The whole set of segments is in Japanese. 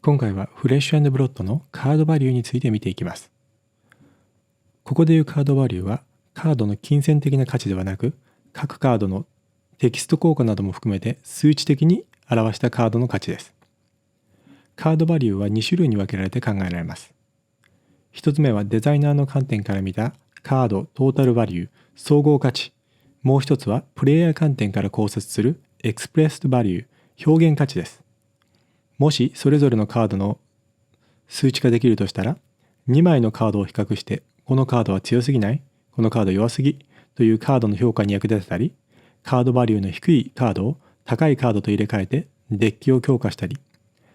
今回はフレッシュ&ブロッドのカードバリューについて見ていきます。ここでいうカードバリューはカードの金銭的な価値ではなく、各カードのテキスト効果なども含めて数値的に表したカードの価値です。カードバリューは2種類に分けられて考えられます。1つ目はデザイナーの観点から見たカードトータルバリュー総合価値。もう一つはプレイヤー観点から考察するエクスプレスドバリュー表現価値です。もしそれぞれのカードの数値化できるとしたら、2枚のカードを比較して、このカードは強すぎない、このカード弱すぎというカードの評価に役立てたり、カードバリューの低いカードを高いカードと入れ替えてデッキを強化したり、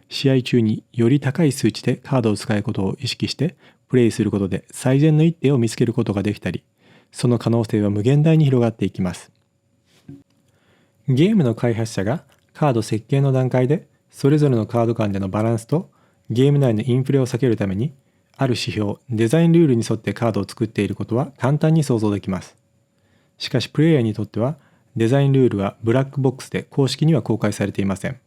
試合中により高い数値でカードを使うことを意識してプレイすることで最善の一手を見つけることができたり、その可能性は無限大に広がっていきます。ゲームの開発者がカード設計の段階でそれぞれのカード間でのバランスとゲーム内のインフレを避けるために、ある指標、デザインルールに沿ってカードを作っていることは簡単に想像できます。しかしプレイヤーにとっては、デザインルールはブラックボックスで公式には公開されていません。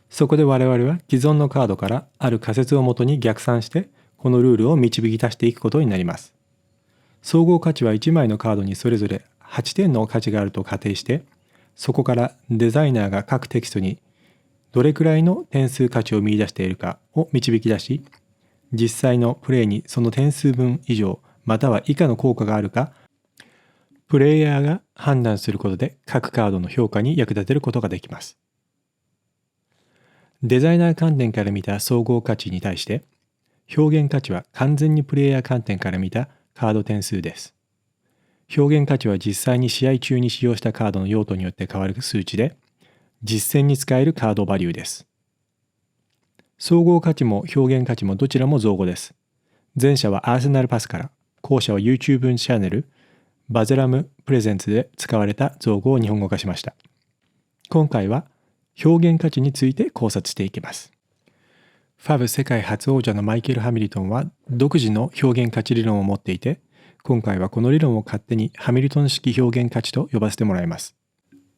そこで我々は既存のカードからある仮説をもとに逆算して、このルールを導き出していくことになります。総合価値は1枚のカードにそれぞれ8点の価値があると仮定して、そこからデザイナーが各テキストにどれくらいの点数価値を見出しているかを導き出し、実際のプレイにその点数分以上または以下の効果があるか、プレイヤーが判断することで各カードの評価に役立てることができます。デザイナー観点から見た総合価値に対して、表現価値は完全にプレイヤー観点から見たカード点数です。表現価値は実際に試合中に使用したカードの用途によって変わる数値で、実践に使えるカードバリューです。総合価値も表現価値もどちらも造語です。前者はアーセナルパスから、後者は YouTube チャンネル、バゼラムプレゼンツで使われた造語を日本語化しました。今回は表現価値について考察していきます。ファブ世界初王者のマイケル・ハミルトンは独自の表現価値理論を持っていて、今回はこの理論を勝手にハミルトン式表現価値と呼ばせてもらいます。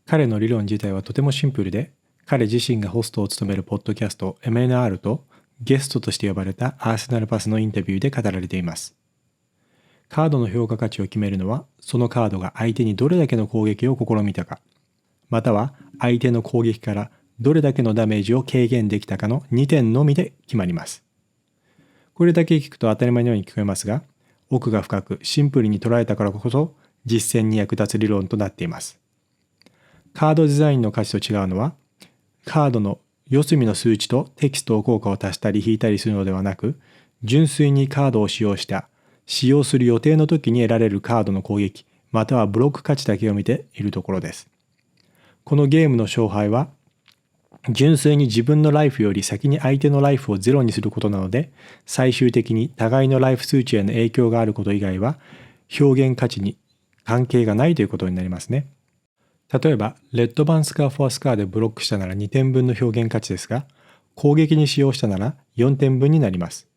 彼の理論自体はとてもシンプルで、彼自身がホストを務めるポッドキャスト MNR とゲストとして呼ばれたアーセナルパスのインタビューで語られています。カードの評価価値を決めるのは、そのカードが相手にどれだけの攻撃を試みたか、または相手の攻撃からどれだけのダメージを軽減できたかの2点のみで決まります。これだけ聞くと当たり前のように聞こえますが、奥が深くシンプルに捉えたからこそ実践に役立つ理論となっています。カードデザインの価値と違うのは、カードの四隅の数値とテキスト効果を足したり引いたりするのではなく、純粋にカードを使用する予定の時に得られるカードの攻撃、またはブロック価値だけを見ているところです。このゲームの勝敗は、純粋に自分のライフより先に相手のライフをゼロにすることなので、最終的に互いのライフ数値への影響があること以外は、表現価値に関係がないということになりますね。例えば、レッドバンスカーフォアスカーでブロックしたなら2点分の表現価値ですが、攻撃に使用したなら4点分になります。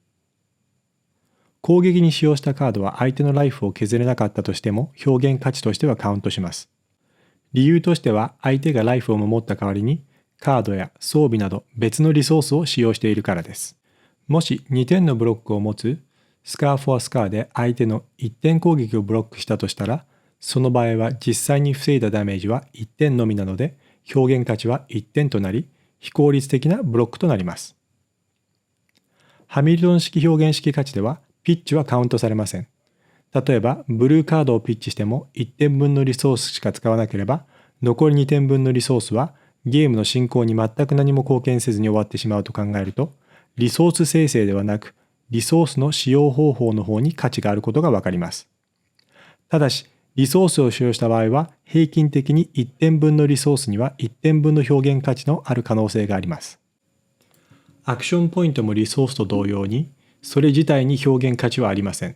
攻撃に使用したカードは相手のライフを削れなかったとしても表現価値としてはカウントします。理由としては相手がライフを守った代わりにカードや装備など別のリソースを使用しているからです。もし2点のブロックを持つスカーフォアスカーで相手の1点攻撃をブロックしたとしたら、その場合は実際に防いだダメージは1点のみなので、表現価値は1点となり、非効率的なブロックとなります。ハミルトン式表現式価値では、ピッチはカウントされません。例えば、ブルーカードをピッチしても1点分のリソースしか使わなければ、残り2点分のリソースはゲームの進行に全く何も貢献せずに終わってしまうと考えると、リソース生成ではなく、リソースの使用方法の方に価値があることがわかります。ただし、リソースを使用した場合は、平均的に1点分のリソースには1点分の表現価値のある可能性があります。アクションポイントもリソースと同様に、それ自体に表現価値はありません。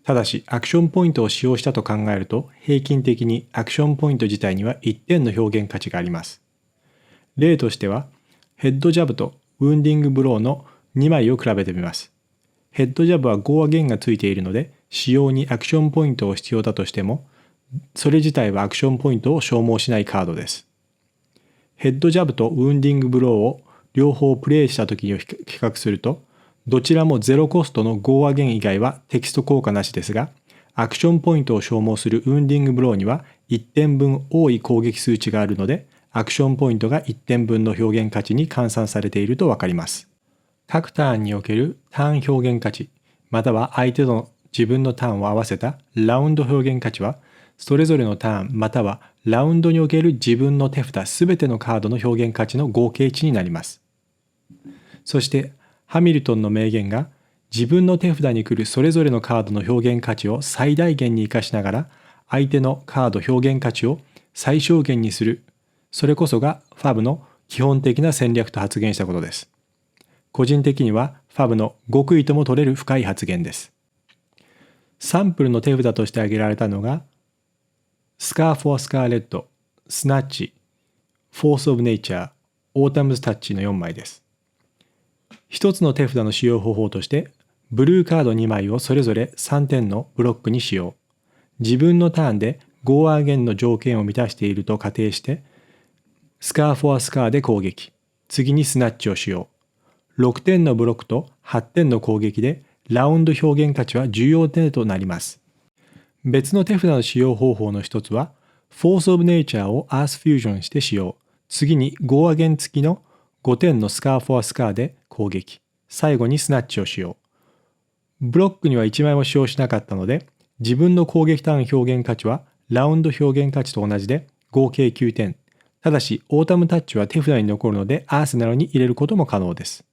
ただし、アクションポイントを使用したと考えると、平均的にアクションポイント自体には1点の表現価値があります。例としては、ヘッドジャブとウンディングブローの2枚を比べてみます。ヘッドジャブは5アゲンがついているので、使用にアクションポイントを必要だとしても、それ自体はアクションポイントを消耗しないカードです。ヘッドジャブとウンディングブローを両方プレイした時に比較すると、どちらもゼロコストのゴーアゲン以外はテキスト効果なしですが、アクションポイントを消耗するウンディングブローには1点分多い攻撃数値があるので、アクションポイントが1点分の表現価値に換算されているとわかります。各ターンにおけるターン表現価値、または相手と自分のターンを合わせたラウンド表現価値は、それぞれのターンまたはラウンドにおける自分の手札すべてのカードの表現価値の合計値になります。そしてハミルトンの名言が、自分の手札に来るそれぞれのカードの表現価値を最大限に生かしながら相手のカード表現価値を最小限にする、それこそがファブの基本的な戦略と発言したことです。個人的にはファブの極意とも取れる深い発言です。サンプルの手札として挙げられたのが、スカー・フォア・スカーレット、スナッチ、フォース・オブ・ネイチャー、オータムズ・タッチの4枚です。一つの手札の使用方法として、ブルーカード2枚をそれぞれ3点のブロックに使用。自分のターンでゴーアーゲンの条件を満たしていると仮定して、スカー・フォア・スカーで攻撃。次にスナッチを使用。6点のブロックと8点の攻撃で、ラウンド表現価値は14点となります。別の手札の使用方法の一つは、フォース・オブ・ネイチャーをアース・フュージョンして使用。次にゴーアゲン付きの5点のスカー・フォア・スカーで攻撃。最後にスナッチを使用。ブロックには1枚も使用しなかったので、自分の攻撃ターン表現価値はラウンド表現価値と同じで合計9点。ただし、オータムタッチは手札に残るのでアーセナルに入れることも可能です。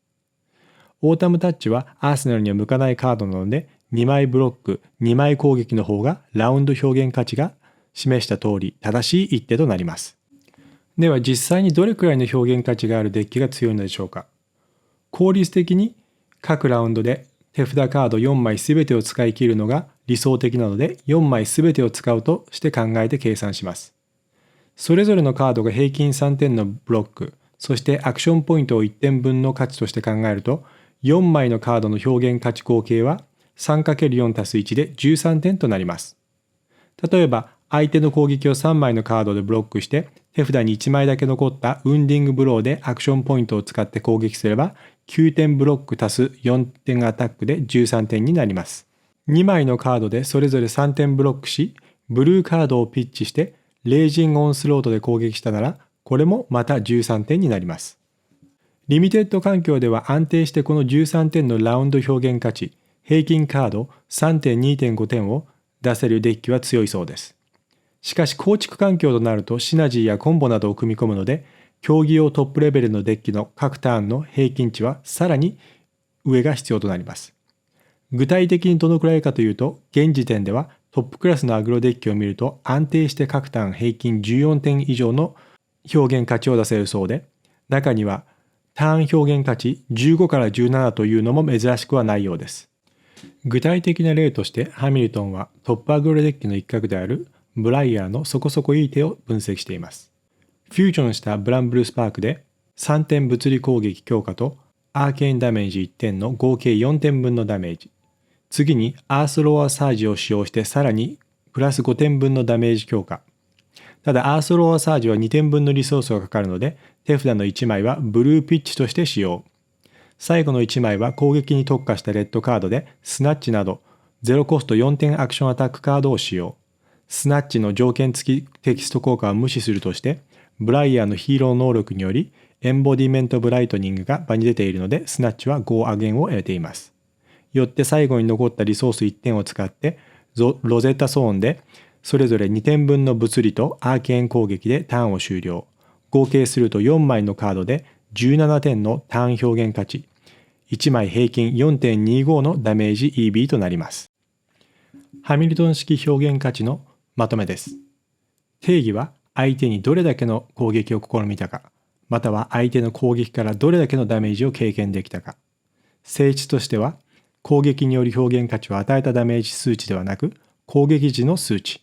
オータムタッチはアーセナルには向かないカードなので、2枚ブロック、2枚攻撃の方がラウンド表現価値が示した通り正しい一手となります。では実際にどれくらいの表現価値があるデッキが強いのでしょうか。効率的に各ラウンドで手札カード4枚すべてを使い切るのが理想的なので、4枚すべてを使うとして考えて計算します。それぞれのカードが平均3点のブロック、そしてアクションポイントを1点分の価値として考えると、4枚のカードの表現価値合計は 3×4+1 で13点となります。例えば、相手の攻撃を3枚のカードでブロックして、手札に1枚だけ残ったウンディングブローでアクションポイントを使って攻撃すれば、9点ブロック足す4点アタックで13点になります。2枚のカードでそれぞれ3点ブロックし、ブルーカードをピッチして、レイジングオンスロートで攻撃したなら、これもまた13点になります。リミテッド環境では安定してこの13点のラウンド表現価値、平均カード 3.2.5 点を出せるデッキは強いそうです。しかし構築環境となるとシナジーやコンボなどを組み込むので、競技用トップレベルのデッキの各ターンの平均値はさらに上が必要となります。具体的にどのくらいかというと、現時点ではトップクラスのアグロデッキを見ると安定して各ターン平均14点以上の表現価値を出せるそうで、中にはターン表現価値15から17というのも珍しくはないようです。具体的な例としてハミルトンはトップアグロデッキの一角であるブライヤーのそこそこいい手を分析しています。フュージョンしたブランブルースパークで3点物理攻撃強化とアーケインダメージ1点の合計4点分のダメージ。次にアースローアサージを使用してさらにプラス5点分のダメージ強化。ただアースローアサージは2点分のリソースがかかるので、手札の1枚はブルーピッチとして使用。最後の1枚は攻撃に特化したレッドカードでスナッチなどゼロコスト4点アクションアタックカードを使用。スナッチの条件付きテキスト効果を無視するとして、ブライヤーのヒーロー能力によりエンボディメントブライトニングが場に出ているので、スナッチは5アゲンを得ています。よって最後に残ったリソース1点を使ってロゼッタソーンでそれぞれ2点分の物理とアーケーン攻撃でターンを終了。合計すると4枚のカードで17点のターン表現価値、1枚平均 4.25 のダメージ EB となります。ハミルトン式表現価値のまとめです。定義は相手にどれだけの攻撃を試みたか、または相手の攻撃からどれだけのダメージを経験できたか。性質としては、攻撃による表現価値を与えたダメージ数値ではなく、攻撃時の数値。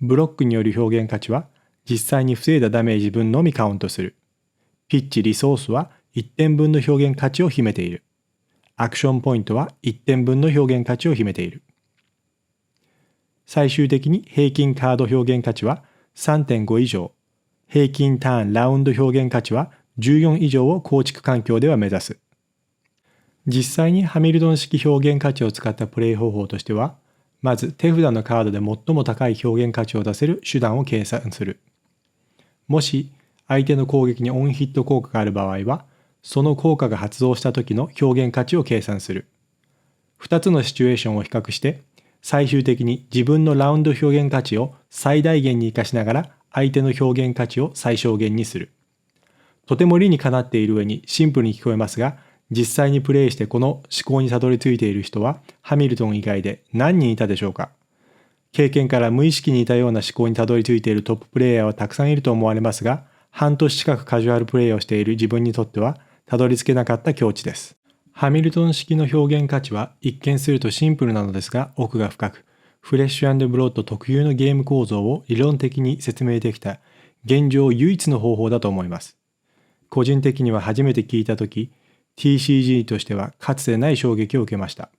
ブロックによる表現価値は、実際に防いだダメージ分のみカウントする。ピッチ・リソースは1点分の表現価値を秘めている。アクションポイントは1点分の表現価値を秘めている。最終的に平均カード表現価値は 3.5 以上。平均ターンラウンド表現価値は14以上を構築環境では目指す。実際にハミルトン式表現価値を使ったプレイ方法としては、まず手札のカードで最も高い表現価値を出せる手段を計算する。もし相手の攻撃にオンヒット効果がある場合は、その効果が発動した時の表現価値を計算する。2つのシチュエーションを比較して、最終的に自分のラウンド表現価値を最大限に活かしながら相手の表現価値を最小限にする。とても理にかなっている上にシンプルに聞こえますが、実際にプレイしてこの思考にたどり着いている人はハミルトン以外で何人いたでしょうか。経験から無意識に似たような思考にたどり着いているトッププレイヤーはたくさんいると思われますが、半年近くカジュアルプレイをしている自分にとってはたどり着けなかった境地です。ハミルトン式の表現価値は一見するとシンプルなのですが奥が深く、フレッシュ&ブロッド特有のゲーム構造を理論的に説明できた現状唯一の方法だと思います。個人的には初めて聞いたとき、TCG としてはかつてない衝撃を受けました。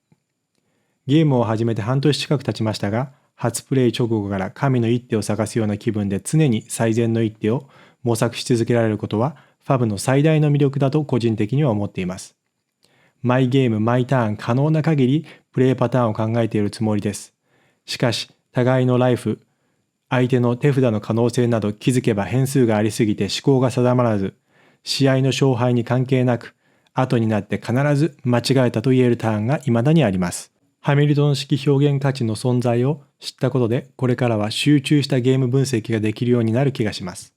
ゲームを始めて半年近く経ちましたが、初プレイ直後から神の一手を探すような気分で常に最善の一手を模索し続けられることはファブの最大の魅力だと個人的には思っています。マイゲームマイターン可能な限りプレイパターンを考えているつもりです。しかし互いのライフ、相手の手札の可能性など気づけば変数がありすぎて思考が定まらず、試合の勝敗に関係なく後になって必ず間違えたと言えるターンが未だにあります。ハミルトン式表現価値の存在を知ったことで、これからは集中したゲーム分析ができるようになる気がします。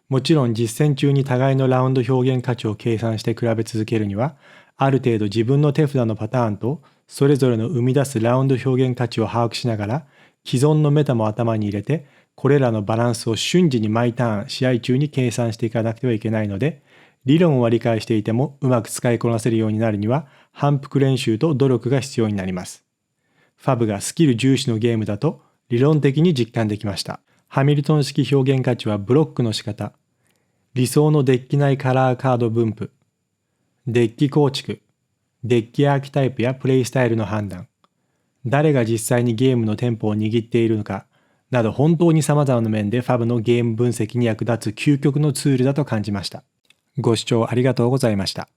もちろん実戦中に互いのラウンド表現価値を計算して比べ続けるには、ある程度自分の手札のパターンとそれぞれの生み出すラウンド表現価値を把握しながら、既存のメタも頭に入れて、これらのバランスを瞬時に毎ターン試合中に計算していかなくてはいけないので、理論は理解していてもうまく使いこなせるようになるには反復練習と努力が必要になります。ファブがスキル重視のゲームだと理論的に実感できました。ハミルトン式表現価値はブロックの仕方、理想のデッキ内カラーカード分布、デッキ構築、デッキアーキタイプやプレイスタイルの判断、誰が実際にゲームのテンポを握っているのかなど本当に様々な面でファブのゲーム分析に役立つ究極のツールだと感じました。ご視聴ありがとうございました。